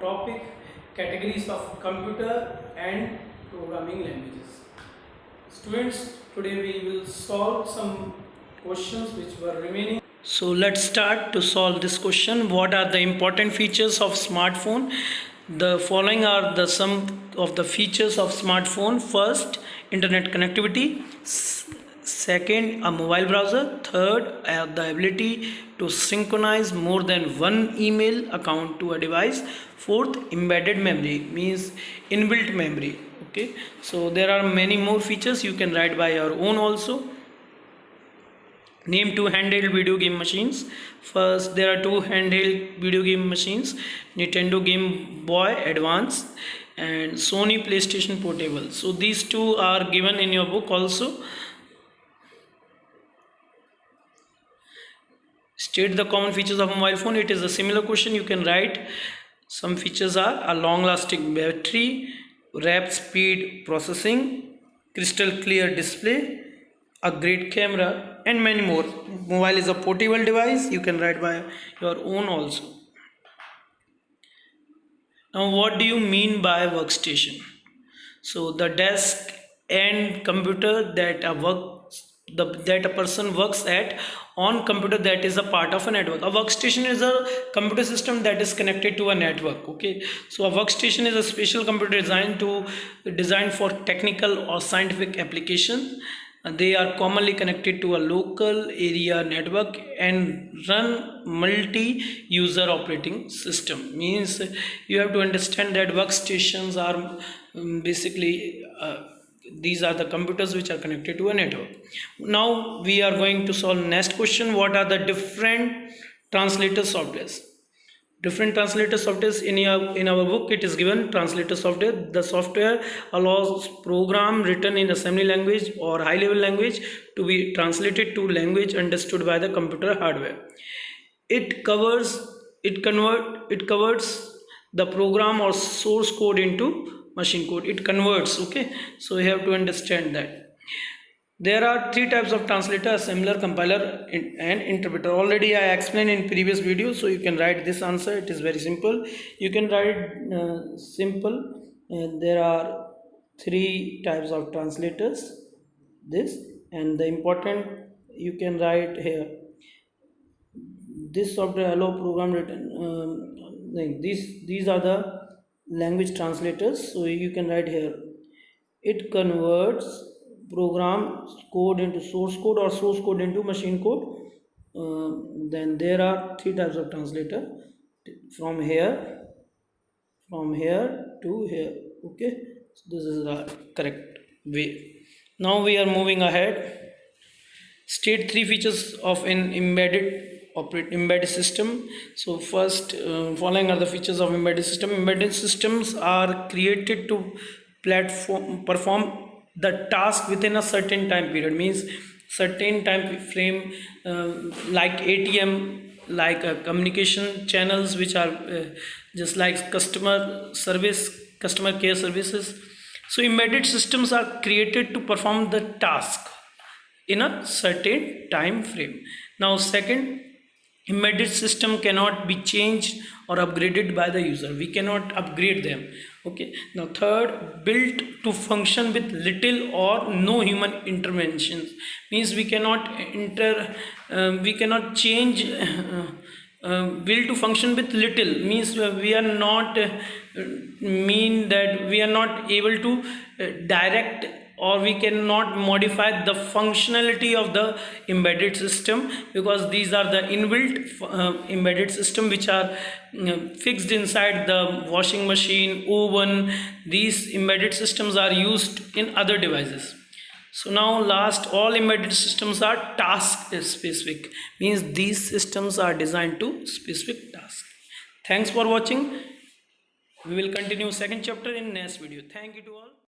topic categories of computer and programming languages. Students, today we will solve some questions which were remaining. So let's start to solve this question. What are the important features of smartphone? The following are the some of the features of smartphone. First, internet connectivity. Second, a mobile browser. Third, the ability to synchronize more than one email account to a device. Fourth, embedded memory, means inbuilt memory. Okay, so there are many more features. You can write by your own also. Name two handheld video game machines. First, there are two handheld video game machines: Nintendo Game Boy Advance and Sony PlayStation Portable. So these two are given in your book also. State the common features of a mobile phone. It is a similar question. You can write. Some features are a long-lasting battery, rapid speed processing, crystal clear display, a great camera, and many more. Mobile is a portable device. You can write by your own also. Now, what do you mean by workstation? So the desk and computer that a person works at on computer that is a part of a network. A workstation is a computer system that is connected to a network. Okay, so a workstation is a special computer designed for technical or scientific application. They are commonly connected to a local area network and run multi-user operating system. Means you have to understand that workstations are basically these are the computers which are connected to a network. Now we are going to solve next question. What are the different translator softwares? Different translator softwares in our book it is given translator software. The software allows program written in assembly language or high level language to be translated to language understood by the computer hardware. It covers the program or source code into machine code. It converts. Okay, so you have to understand that. There are three types of translator: assembler, compiler, and interpreter. Already I explained in previous video, so you can write this answer. It is very simple. You can write simple. There are three types of translators. This and the important you can write here. This software allow program written. These are the language translators. So you can write here. It converts program code into source code or source code into machine code. Then there are three types of translator from here to here. Okay, so this is the correct way. Now we are moving ahead. State three features of an embedded system. So first, following are the features of embedded system. Embedded systems are created to perform the task within a certain time period. Means certain time frame, like ATM, like communication channels which are just like customer care services. So embedded systems are created to perform the task in a certain time frame. Now second, embedded system cannot be changed or upgraded by the user. We cannot upgrade them. Okay, now third, built to function with little or no human interventions. Means we cannot change built to function with little. Means we are not mean that we are not able to direct or we cannot modify the functionality of the embedded system, because these are the inbuilt embedded system which are fixed inside the washing machine, oven. These embedded systems are used in other devices. So now last, all embedded systems are task specific. Means these systems are designed to specific tasks. Thanks for watching. We will continue second chapter in next video. Thank you to all.